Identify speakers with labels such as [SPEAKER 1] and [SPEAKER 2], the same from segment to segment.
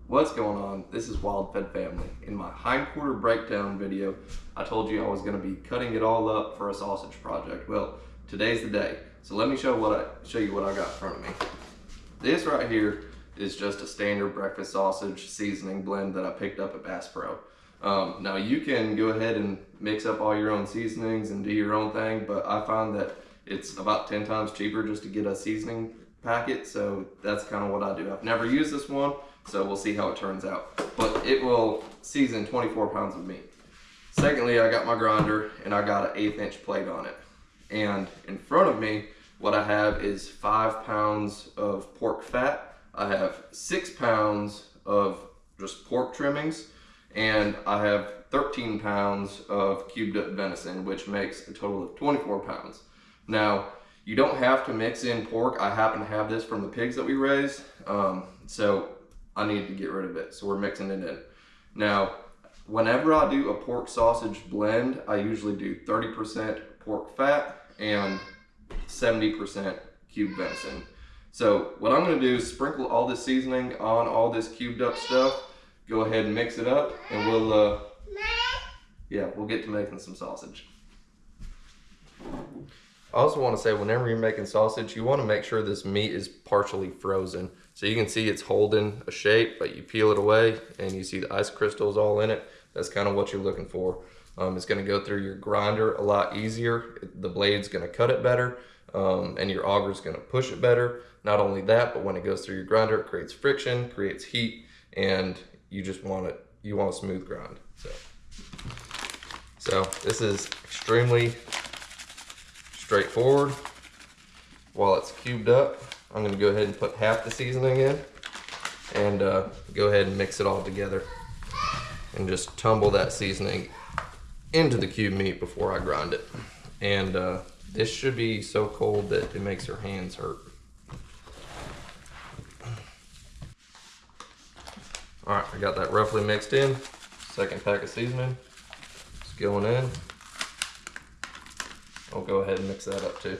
[SPEAKER 1] What's going on? This is Wild Fed Family. In my hindquarter breakdown video, I told you I was going to be cutting it all up for a sausage project. Well, today's the day. So let me show you what I got in front of me. This right here is just a standard breakfast sausage seasoning blend that I picked up at Bass Pro. Now you can go ahead and mix up all your own seasonings and do your own thing, but I find that it's about 10 times cheaper just to get a seasoning packet, so that's kind of what I do. I've never used this one, so we'll see how it turns out. But it will season 24 pounds of meat. Secondly, I got my grinder and I got an 1/8 inch plate on it. And in front of me, what I have is 5 pounds of pork fat. I have 6 pounds of just pork trimmings, and I have 13 pounds of cubed up venison, which makes a total of 24 pounds. Now, you don't have to mix in pork. I happen to have this from the pigs that we raise, so I need to get rid of it. So we're mixing it in. Now, whenever I do a pork sausage blend, I usually do 30% pork fat and 70% cubed venison. So what I'm gonna do is sprinkle all this seasoning on all this cubed up stuff, go ahead and mix it up, and we'll get to making some sausage. I also want to say, whenever you're making sausage, you want to make sure this meat is partially frozen. So you can see it's holding a shape, but you peel it away and you see the ice crystals all in it. That's kind of what you're looking for. It's going to go through your grinder a lot easier. The blade's going to cut it better, and your auger's going to push it better. Not only that, but when it goes through your grinder, it creates friction, creates heat, and you just want a smooth grind. So this is extremely straightforward. While it's cubed up, I'm going to go ahead and put half the seasoning in and go ahead and mix it all together and just tumble that seasoning into the cubed meat before I grind it. And this should be so cold that it makes your hands hurt. All right, I got that roughly mixed in. Second pack of seasoning is going in. I'll go ahead and mix that up too.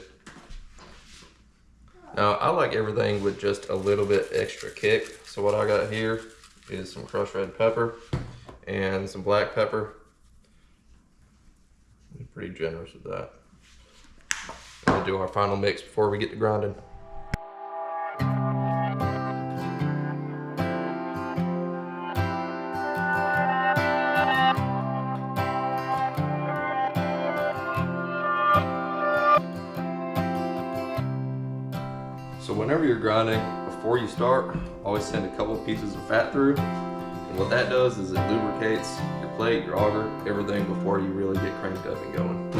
[SPEAKER 1] Now, I like everything with just a little bit extra kick. So what I got here is some crushed red pepper and some black pepper. I'm pretty generous with that. We'll do our final mix before we get to grinding. So whenever you're grinding, before you start, always send a couple pieces of fat through. And what that does is it lubricates your plate, your auger, everything before you really get cranked up and going.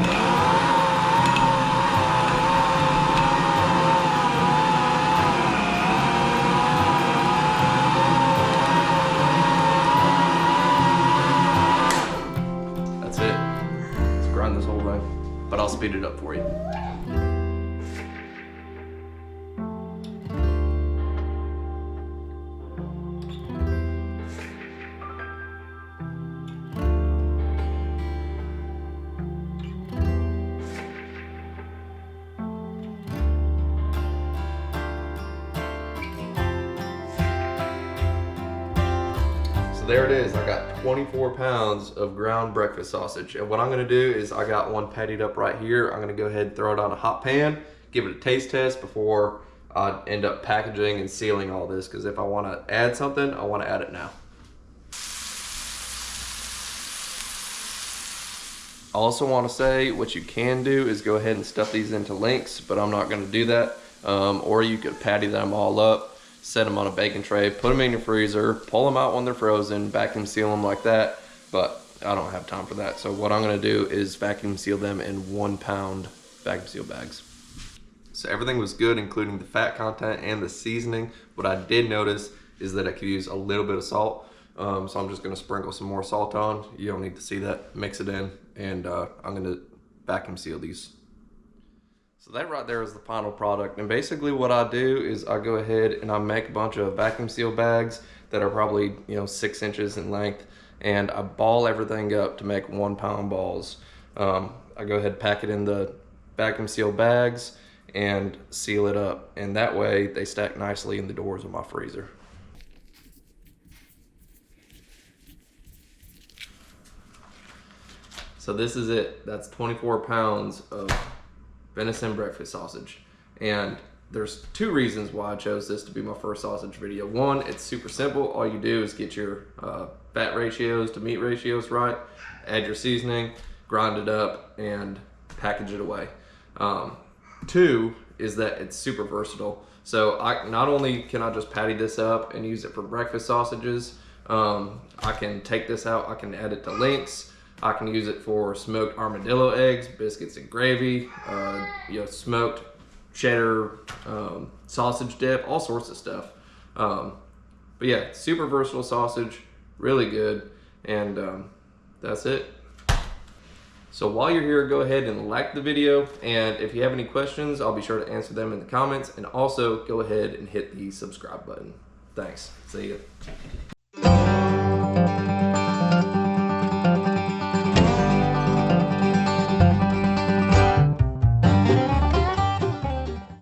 [SPEAKER 1] That's it. Let's grind this whole thing, but I'll speed it up for you. There it is. I got 24 pounds of ground breakfast sausage. And what I'm gonna do is, I got one patted up right here. I'm gonna go ahead and throw it on a hot pan, give it a taste test before I end up packaging and sealing all this, because if I wanna add something, I wanna add it now. I also wanna say, what you can do is go ahead and stuff these into links, but I'm not gonna do that. Or you could patty them all up, set them on a baking tray, put them in your freezer, pull them out when they're frozen, vacuum seal them like that, but I don't have time for that. So what I'm gonna do is vacuum seal them in 1 pound vacuum seal bags. So everything was good, including the fat content and the seasoning. What I did notice is that I could use a little bit of salt. So I'm just gonna sprinkle some more salt on. You don't need to see that, mix it in, and I'm gonna vacuum seal these. So that right there is the final product. And basically what I do is I go ahead and I make a bunch of vacuum seal bags that are probably 6 inches in length, and I ball everything up to make 1 pound balls. I go ahead and pack it in the vacuum seal bags and seal it up, and that way they stack nicely in the doors of my freezer. So this is it. That's 24 pounds of venison breakfast sausage. And there's two reasons why I chose this to be my first sausage video. One, it's super simple. All you do is get your fat ratios to meat ratios right, add your seasoning, grind it up, and package it away. Two is that it's super versatile. So not only can I just patty this up and use it for breakfast sausages, I can take this out, I can add it to links, I can use it for smoked armadillo eggs, biscuits and gravy, smoked cheddar, sausage dip, all sorts of stuff. But yeah, super versatile sausage, really good, and that's it. So while you're here, go ahead and like the video, and if you have any questions, I'll be sure to answer them in the comments, and also go ahead and hit the subscribe button. Thanks. See ya.